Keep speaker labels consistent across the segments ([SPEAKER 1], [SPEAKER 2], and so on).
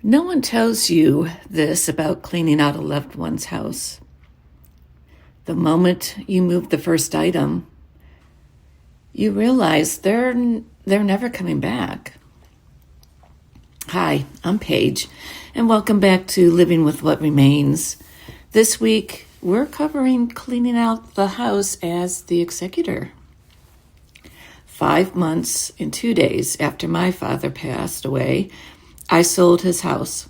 [SPEAKER 1] No one tells you this about cleaning out a loved one's house. The moment you move the first item, you realize they're never coming back. Hi, I'm Paige, and welcome back to Living with What Remains. This week, we're covering cleaning out the house as the executor. 5 months and 2 days after my father passed away, I sold his house.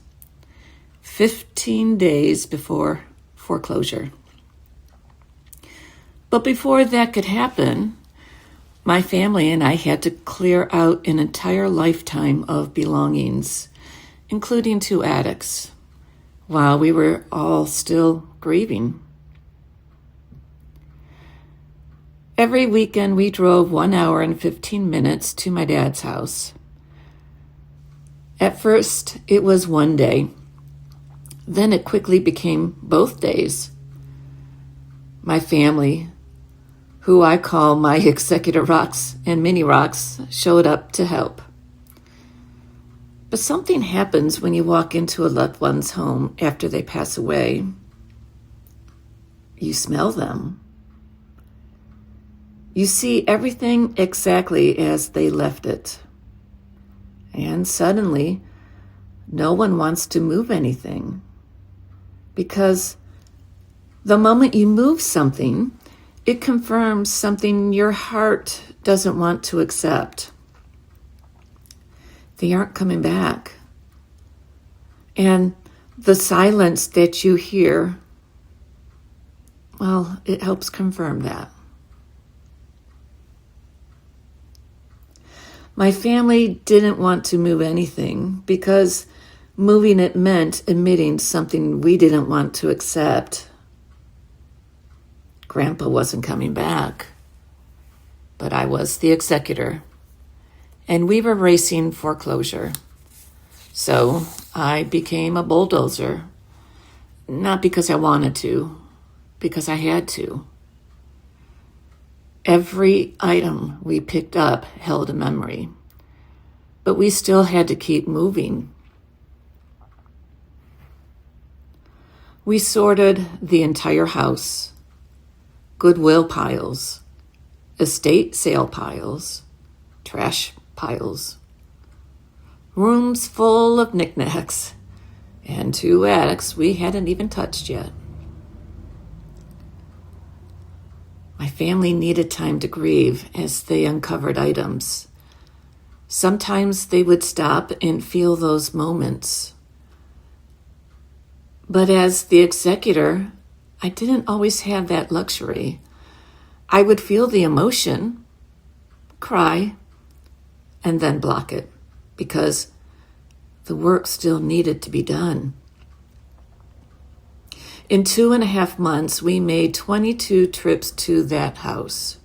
[SPEAKER 1] 15 days before foreclosure. But before that could happen, my family and I had to clear out an entire lifetime of belongings, including 2 attics, while we were all still grieving. Every weekend we drove 1 hour and 15 minutes to my dad's house. At first, it was one day. Then it quickly became both days. My family, who I call my Executor rocks and mini rocks, showed up to help. But something happens when you walk into a loved one's home after they pass away. You smell them. You see everything exactly as they left it. And suddenly, no one wants to move anything. Because the moment you move something, it confirms something your heart doesn't want to accept. They aren't coming back. And the silence that you hear, well, it helps confirm that. My family didn't want to move anything because moving it meant admitting something we didn't want to accept. Grandpa wasn't coming back, but I was the executor, and we were racing foreclosure. So I became a bulldozer, not because I wanted to, because I had to. Every item we picked up held a memory, but we still had to keep moving. We sorted the entire house, Goodwill piles, estate sale piles, trash piles, rooms full of knickknacks, and 2 attics we hadn't even touched yet. My family needed time to grieve as they uncovered items. Sometimes they would stop and feel those moments. But as the executor, I didn't always have that luxury. I would feel the emotion, cry, and then block it because the work still needed to be done. In 2.5 months, we made 22 trips to that house.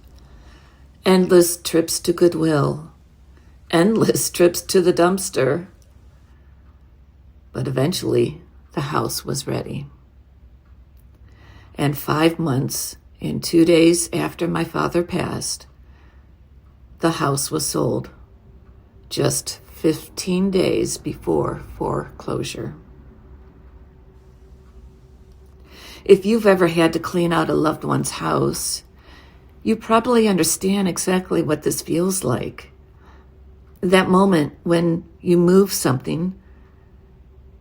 [SPEAKER 1] Endless trips to Goodwill. Endless trips to the dumpster. But eventually, the house was ready. And 5 months and 2 days after my father passed, the house was sold. Just 15 days before foreclosure. If you've ever had to clean out a loved one's house, you probably understand exactly what this feels like. That moment when you move something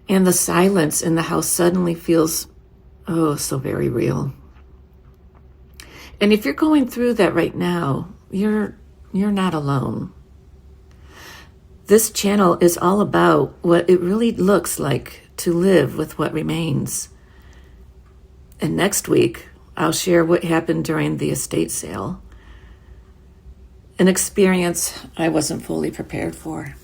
[SPEAKER 1] and the silence in the house suddenly feels, so very real. And if you're going through that right now, you're not alone. This channel is all about what it really looks like to live with what remains. And next week, I'll share what happened during the estate sale, an experience I wasn't fully prepared for.